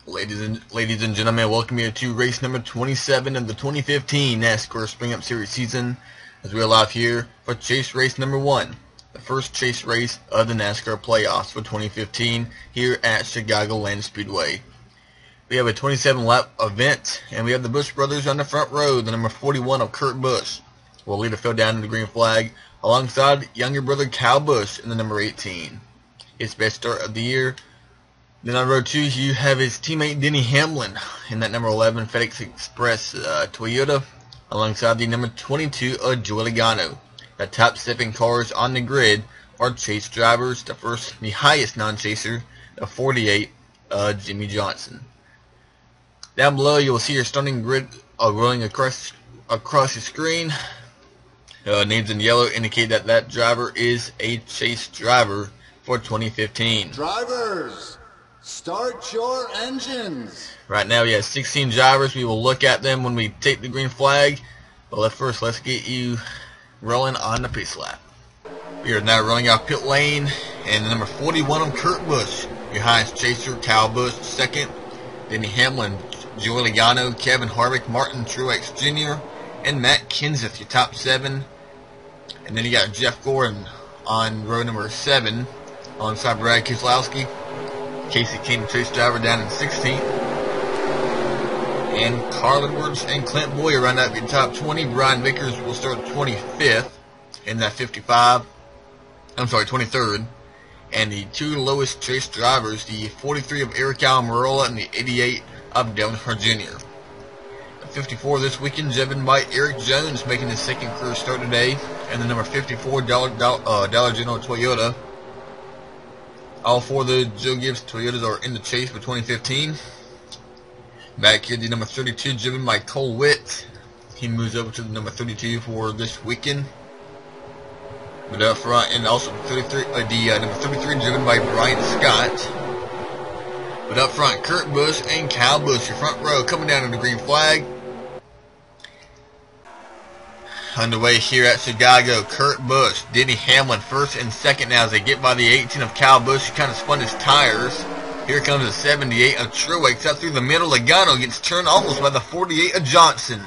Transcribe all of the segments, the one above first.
Ladies and gentlemen, welcome here to race number 27 of the 2015 NASCAR Spring Up Series season, as we are live here for chase race number 1, the first chase race of the NASCAR playoffs for 2015 here at Chicagoland Speedway. We have a 27 lap event, and we have the Busch brothers on the front row. The number 41 of Kurt Busch will lead the field down to the green flag, alongside younger brother Kyle Busch in the number 18. His best start of the year. Then on row 2, you have his teammate Denny Hamlin in that number 11 FedEx Express Toyota, alongside the number 22 of Joey Logano. The top 7 cars on the grid are chase drivers. The highest non-chaser, the 48, Jimmy Johnson. Down below, you will see your starting grid rolling across your screen. Names in yellow indicate that that driver is a chase driver for 2015. Drivers, start your engines. Right now we have 16 drivers. We will look at them when we take the green flag. But let's get you rolling on the pace lap. We are now rolling out pit lane, and the number 41 of Kurt Busch, your highest chaser, Kyle Busch, second. Denny Hamlin, Joey Logano, Kevin Harvick, Martin Truex Jr., and Matt Kenseth, your top 7. And then you got Jeff Gordon on row number 7, alongside Brad Keselowski. Casey King, chase driver, down in 16th. And Carl Edwards and Clint Boyer round out your top 20. Brian Vickers will start 25th in that 23rd. And the two lowest chase drivers, the 43 of Eric Almirola and the 88 of Dale Earnhardt Jr. The 54 this weekend, driven by Eric Jones, making his second career start today, and the number 54 Dollar General Toyota. All 4 of the Joe Gibbs Toyotas are in the chase for 2015. Back here, the number 32, driven by Cole Witt. He moves over to the number 32 for this weekend. But up front, and also number 33, driven by Brian Scott. But up front, Kurt Busch and Kyle Busch, your front row, coming down to the green flag. Underway here at Chicago, Kurt Busch, Denny Hamlin first and second now as they get by the 18 of Kyle Busch, who kind of spun his tires. Here comes the 78 of Truex out through the middle. Logano gets turned almost by the 48 of Johnson.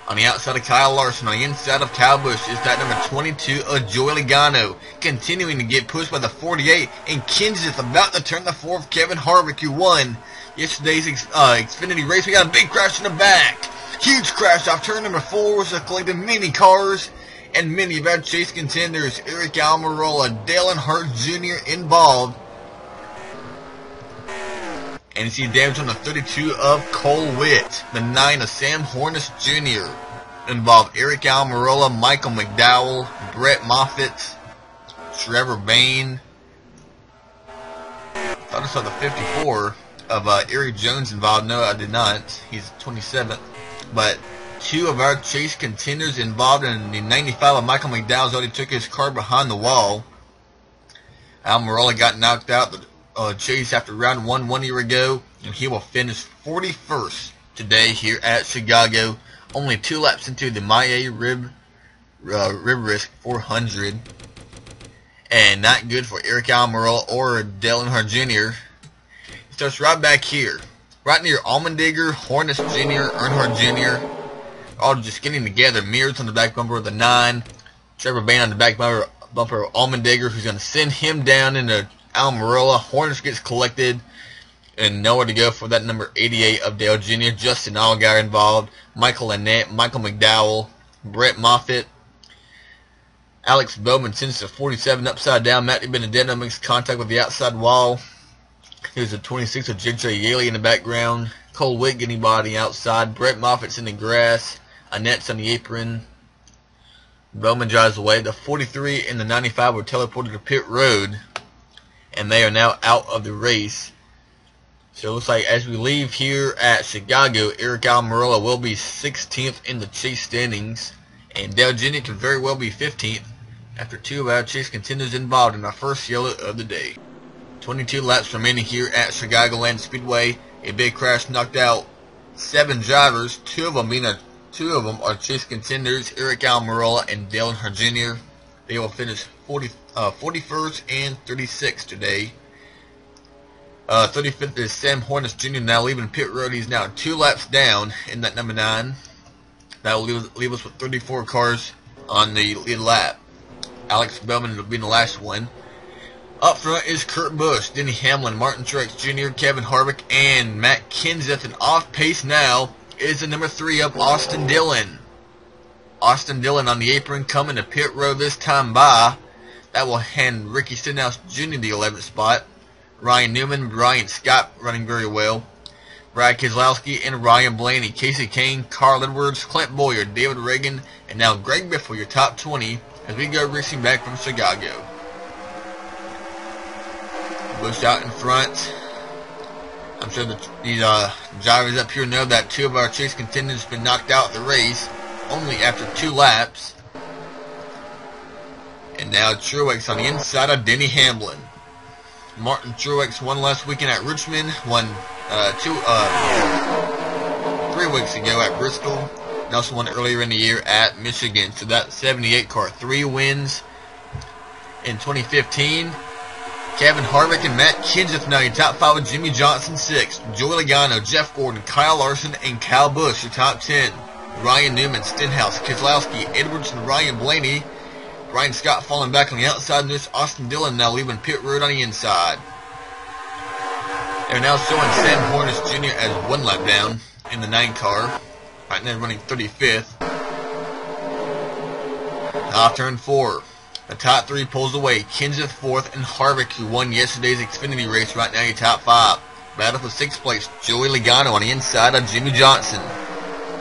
On the outside of Kyle Larson, on the inside of Kyle Busch is that number 22 of Joey Logano, continuing to get pushed by the 48, and Kenseth about to turn the 4 of Kevin Harvick, who won yesterday's Xfinity race. We got a big crash in the back. Huge crash off turn number 4, which has collected many cars and many of our chase contenders. Eric Almirola, Dale Earnhardt Jr. involved. And you see damage on the 32 of Cole Witt. The 9 of Sam Hornish Jr. involved Eric Almirola, Michael McDowell, Brett Moffitt, Trevor Bayne. I thought I saw the 54 of Eric Jones involved. No, I did not. He's 27th. But 2 of our chase contenders involved, in the 95 of Michael McDowell's already took his car behind the wall. Almirola got knocked out the chase after round 1 year ago, and he will finish 41st today here at Chicago, only 2 laps into the Maya Rib Risk 400. And not good for Eric Almirola or Dale Earnhardt Jr. He starts right back here, right near Allmendinger, Hornish Jr., Earnhardt Jr., all just getting together. Mears on the back bumper of the 9, Trevor Bayne on the back bumper of Allmendinger, who's going to send him down into Almirola. Hornish gets collected, and nowhere to go for that number 88 of Dale Jr. Justin Allgaier involved, Michael Annette, Michael McDowell, Brett Moffitt. Alex Bowman sends the 47 upside down. Matty Benedetto makes contact with the outside wall. Here's the 26 of J.J. Yaley in the background. Cole Witt getting body outside. Brett Moffitt's in the grass. Annette's on the apron. Bowman drives away. The 43 and the 95 were teleported to pit road, and they are now out of the race. So it looks like as we leave here at Chicago, Eric Almirola will be 16th in the chase standings, and Dale Jr. could very well be 15th after 2 of our chase contenders involved in our first yellow of the day. 22 laps remaining here at Chicagoland Speedway. A big crash knocked out 7 drivers, 2 of them are chase contenders, Eric Almirola and Dale Earnhardt Jr. They will finish 41st and 36th today. 35th is Sam Hornish Jr. now leaving pit road. He's now 2 laps down in that number 9. That will leave us with 34 cars on the lead lap. Alex Bellman will be in the last one. Up front is Kurt Busch, Denny Hamlin, Martin Truex Jr., Kevin Harvick, and Matt Kenseth. And off pace now is the number 3 of Austin Dillon. Austin Dillon on the apron coming to pit road this time by. That will hand Ricky Stenhouse Jr. the 11th spot. Ryan Newman, Brian Scott running very well. Brad Keselowski and Ryan Blaney, Casey Kane, Carl Edwards, Clint Bowyer, David Reagan, and now Greg Biffle, your top 20 as we go racing back from Chicago. Busch out in front. I'm sure these drivers up here know that 2 of our chase contenders have been knocked out of the race only after 2 laps. And now Truex on the inside of Denny Hamlin. Martin Truex won last weekend at Richmond, won 3 weeks ago at Bristol, and also won earlier in the year at Michigan. So that 78 car, 3 wins in 2015. Kevin Harvick and Matt Kenseth now your top 5 with Jimmy Johnson 6. Joey Logano, Jeff Gordon, Kyle Larson, and Kyle Busch your top 10. Ryan Newman, Stenhouse, Keselowski, Edwards, and Ryan Blaney. Brian Scott falling back on the outside, and this Austin Dillon now leaving pit road on the inside. They're now showing Sam Hornish Jr. as 1 lap down in the 9 car. Right now running 35th. Off turn 4. The top 3 pulls away. Kenseth 4th and Harvick, who won yesterday's Xfinity race, right now your top 5. Battle for 6th place. Joey Logano on the inside of Jimmy Johnson.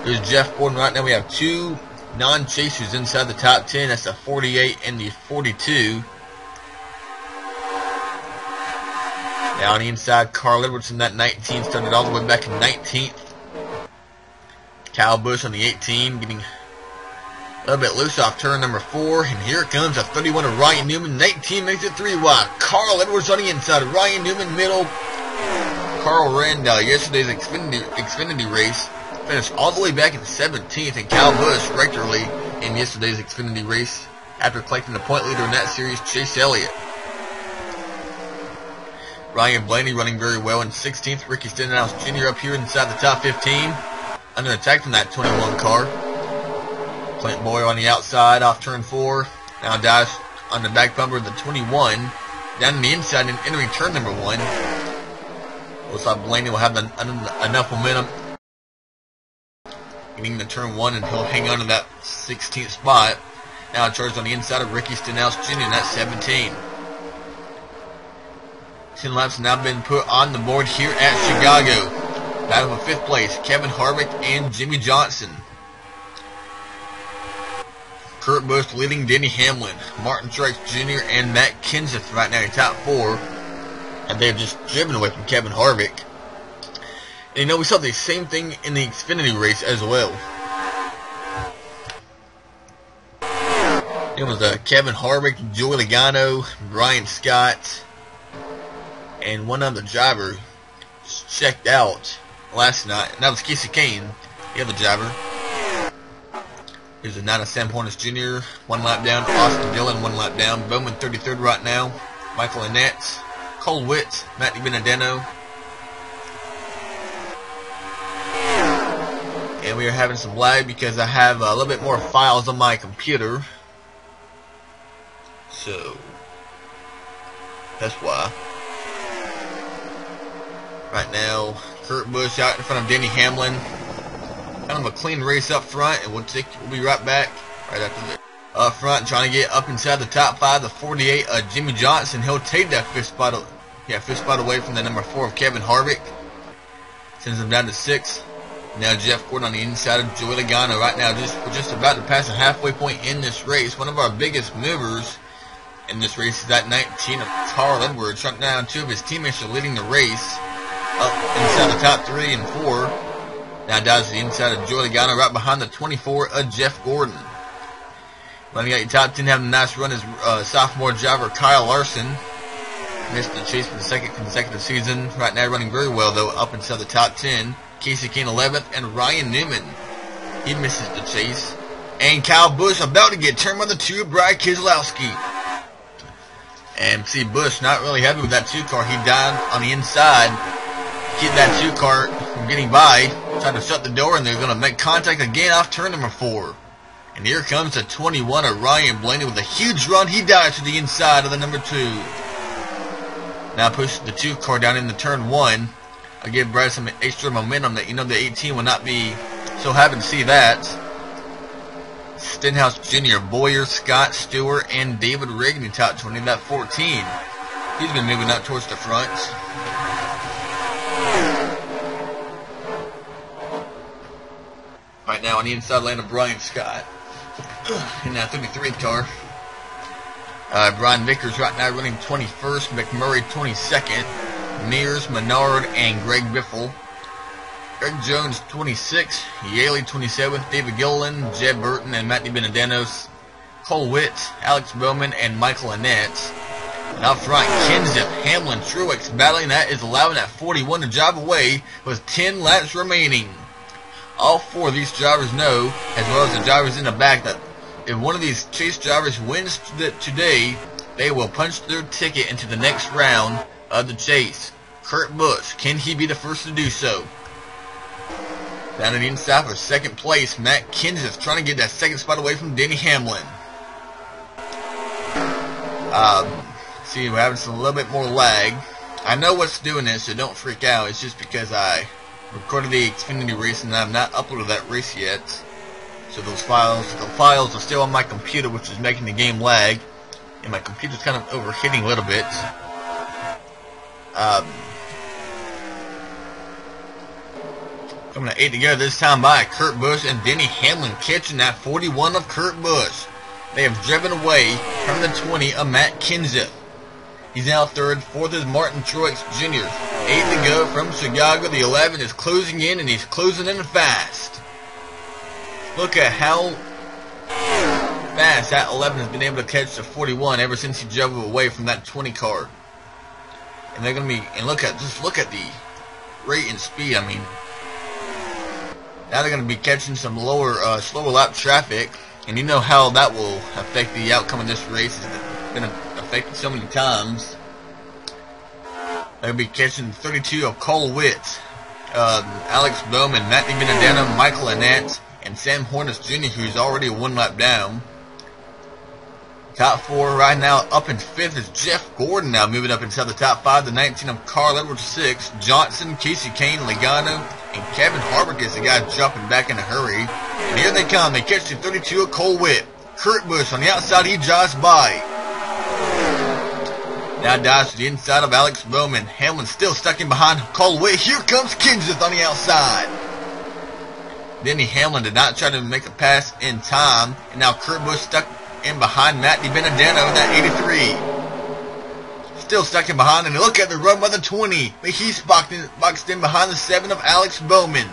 There's Jeff Gordon. Right now we have 2 non-chasers inside the top 10. That's the 48 and the 42. Now on the inside, Carl Edwards in that 19 started all the way back in 19th. Kyle Busch on the 18 getting a little bit loose off turn number 4. And here comes a 31 of Ryan Newman. 19 makes it 3 wide. Carl Edwards on the inside. Ryan Newman middle. Carl ran yesterday's Xfinity race. Finished all the way back in 17th, and Kyle Busch right early in yesterday's Xfinity race after collecting the point leader in that series, Chase Elliott. Ryan Blaney running very well in 16th. Ricky Stenhouse Jr. up here inside the top 15. Under attack from that 21 car. Clint Bowyer on the outside off turn 4. Now dives on the back bumper of the 21. Down on the inside and entering turn number 1. Looks like Blaney will have enough momentum getting to turn 1, and he'll hang on to that 16th spot. Now charged on the inside of Ricky Stenhouse Jr. in that 17. 10 laps have now been put on the board here at Chicago. Battle for 5th place, Kevin Harvick and Jimmy Johnson. Kurt Busch leading Denny Hamlin, Martin Truex Jr. and Matt Kenseth right now in top 4. And they've just driven away from Kevin Harvick. And you know, we saw the same thing in the Xfinity race as well. It was Kevin Harvick, Joey Logano, Brian Scott, and one other driver checked out last night. And that was Casey Kane, the other driver. Here's a 9 of Sam Hornish Jr., 1 lap down. Austin Dillon, 1 lap down. Bowman 33rd right now. Michael Annette, Cole Witt, Matty Benedetto. And we are having some lag because I have a little bit more files on my computer. So that's why. Right now, Kurt Busch out in front of Denny Hamlin. Kind of a clean race up front, and we'll be right back right after this. Up front, trying to get up inside the top 5, the 48 of Jimmy Johnson. He'll take that 5th spot away from the number 4 of Kevin Harvick. Sends him down to 6. Now Jeff Gordon on the inside of Joey Logano. Right now, we're just about to pass the halfway point in this race. One of our biggest movers in this race is that 19 of Carl Edwards. Right now, 2 of his teammates are leading the race up inside the top 3 and 4. Now dives to the inside of Joey Logano, right behind the 24 of Jeff Gordon. Running out your top 10, having a nice run is sophomore driver Kyle Larson. Missed the chase for the 2nd consecutive season. Right now running very well, though, up inside the top 10. Casey Kane 11th, and Ryan Newman, he misses the chase. And Kyle Busch about to get turned by the 2 of Brad Keselowski. And see Bush not really happy with that 2 car. He died on the inside. Keep that 2 car from getting by. Trying to shut the door, and they're going to make contact again off turn number 4. And here comes the 21 of Ryan Blaney with a huge run. He dives to the inside of the number 2. Now push the 2 car down into turn 1. I'll give Brad some extra momentum that the 18 will not be so happy to see that. Stenhouse Jr., Boyer, Scott, Stewart, and David Rigney top 20. That 14. He's been moving up towards the front. Right now on the inside lane of Brian Scott. In that 33 car. Brian Vickers right now running 21st. McMurray 22nd. Mears, Menard, and Greg Biffle. Greg Jones 26, Yaley 27th, David Gilliland, Jeb Burton, and Matthew Benedanos, Cole Witt, Alex Bowman, and Michael Annette. And out front, Kenseth, Hamlin, Truex battling. That is allowing that 41 to drive away with 10 laps remaining. All 4 of these drivers know, as well as the drivers in the back, that if one of these chase drivers wins today, they will punch their ticket into the next round of the chase. Kurt Busch, can he be the first to do so? Down to the inside for second place, Matt Kenseth trying to get that second spot away from Denny Hamlin. See, we're having a little bit more lag. I know what's doing this, so don't freak out. It's just because I recorded the Xfinity race and I've not uploaded that race yet. So the files are still on my computer, which is making the game lag. And my computer's kind of overheating a little bit. Coming at 8 together this time by Kurt Busch and Denny Hamlin catching that 41 of Kurt Busch. They have driven away from the 20 of Matt Kenseth. He's now third. Fourth is Martin Truex Jr. 8 to go from Chicago. The 11 is closing in, and he's closing in fast. Look at how fast that 11 has been able to catch the 41 ever since he drove away from that 20 car. And they're going to be, and look at the rate and speed. I mean, now they're going to be catching some slower lap traffic, and you know how that will affect the outcome of this race. It's been affected so many times. They'll be catching 32 of Cole Witt, Alex Bowman, Matthew Benedetto, Michael Annette, and Sam Hornish Jr., who's already 1 lap down. Top 4 right now. Up in 5th is Jeff Gordon, now moving up inside the top 5. The 19 of Carl Edwards, 6. Johnson, Casey Kane, Logano, and Kevin Harvick is the guy dropping back in a hurry. And here they come. They catch the 32 of Cole Witt. Kurt Busch on the outside. He drives by. Now dives to the inside of Alex Bowman. Hamlin still stuck in behind Cole Witt. Here comes Kenseth on the outside. Denny Hamlin did not try to make a pass in time. And now Kurt Busch stuck in behind Matthew Benedetto in that 83. Still stuck in behind, and look at the run by the 20. But he's boxed in behind the 7 of Alex Bowman.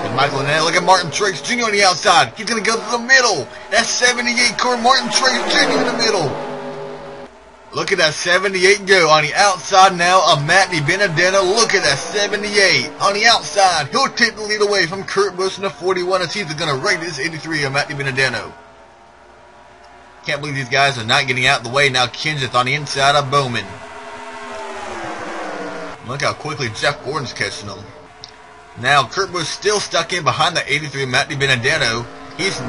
And Michael Annette, look at Martin Truex Jr. on the outside. He's going to go to the middle. That's 78 car Martin Truex Jr. in the middle. Look at that 78 go on the outside now of Matthew Benedetto. Look at that 78 on the outside. He'll take the lead away from Kurt Busch in the 41 as he's going to rate this 83 of Matthew Benedetto. Can't believe these guys are not getting out of the way. Now Kenseth on the inside of Bowman. Look how quickly Jeff Gordon's catching them. Now Kurt Busch still stuck in behind the 83 of Matthew Benedetto. It's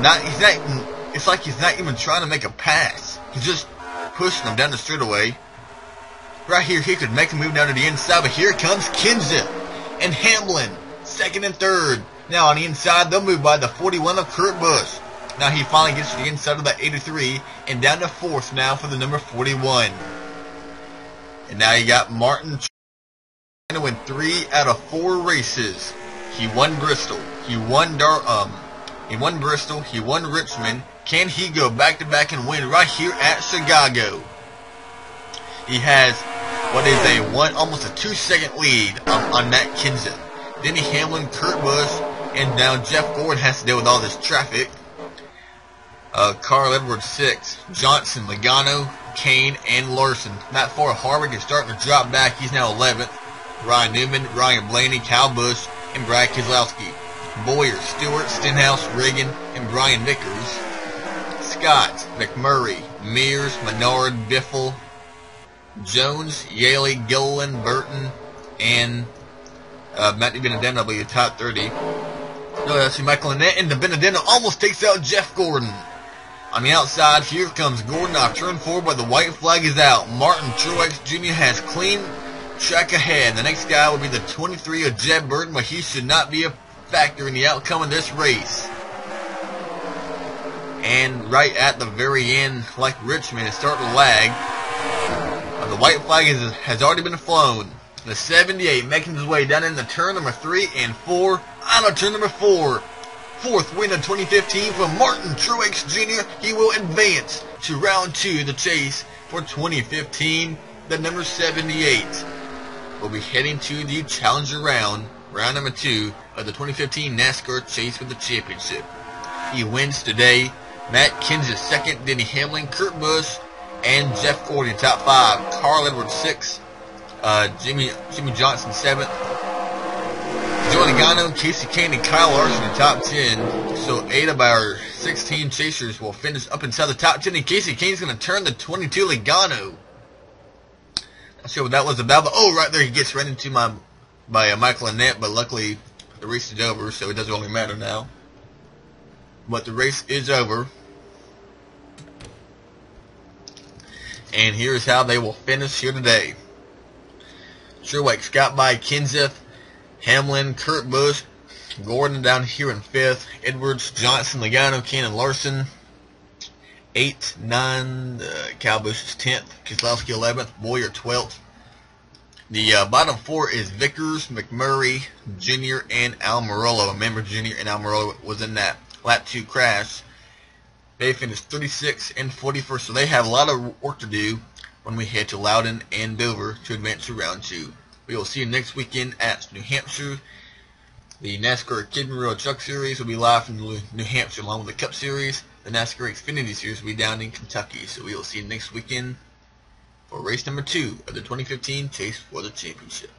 like he's not even trying to make a pass. He's just pushing them down the straightaway. Right here, he could make a move down to the inside, but here comes Kenseth and Hamlin, 2nd and 3rd. Now on the inside, they'll move by the 41 of Kurt Busch. Now he finally gets to the inside of that 83 and down to 4th now for the number 41. And now you got Martin trying to win 3 out of 4 races. He won Bristol. He won Bristol. He won Richmond. Can he go back-to-back and win right here at Chicago? He has what is almost a 2-second lead on Matt Kenseth. Denny Hamlin, Kurt Busch, and now Jeff Gordon has to deal with all this traffic. Carl Edwards 6, Johnson, Logano, Kane, and Larson. Not far. Harvick is starting to drop back. He's now 11th. Ryan Newman, Ryan Blaney, Kyle Busch, and Brad Keselowski. Boyer, Stewart, Stenhouse, Reagan, and Brian Vickers. Scott, McMurray, Mears, Menard, Biffle, Jones, Yaley, Gilliland, Burton, and Matthew Benedetto will be the top 30. No, that's Michael Annette, and the Benedetto almost takes out Jeff Gordon. On the outside, here comes Gordon off turn 4, but the white flag is out. Martin Truex Jr. has clean track ahead. The next guy will be the 23 of Jeb Burton, but he should not be a factor in the outcome of this race. And right at the very end, like Richmond, it's starting to lag. The white flag has already been flown. The 78 making his way down into turn number 3 and 4. On turn number 4. Fourth win of 2015 from Martin Truex Jr. He will advance to round 2 of the chase for 2015. The number 78 will be heading to the Challenger round number 2 of the 2015 NASCAR Chase for the Championship. He wins today. Matt Kenseth second, Denny Hamlin, Kurt Busch, and Jeff Gordon top 5. Carl Edwards 6th, Jimmy Johnson 7th. Joey Logano, Casey Kane, and Kyle Larson in the top 10. So 8 of our 16 chasers will finish up inside the top 10. And Casey Kane's going to turn the 22 Logano. Not sure what that was about, but right there he gets right into by Michael Annette. But luckily the race is over, so it doesn't really matter now. But the race is over. And here's how they will finish here today. Truex got by Kenseth, Hamlin, Kurt Busch, Gordon down here in 5th, Edwards, Johnson, Logano, Kane, and Larson. 8, 9, Kyle Busch is 10th, Keselowski 11th, Boyer 12th. The bottom 4 is Vickers, McMurray, Jr., and Almirola. Remember, Jr. and Almirola was in that lap 2 crash. They finished 36th and 41st, so they have a lot of work to do when we head to Loudon and Dover to advance to round 2. We will see you next weekend at New Hampshire. The NASCAR Kid and Road Truck Series will be live from New Hampshire along with the Cup Series. The NASCAR Xfinity Series will be down in Kentucky. So we will see you next weekend for race number 2 of the 2015 Chase for the Championship.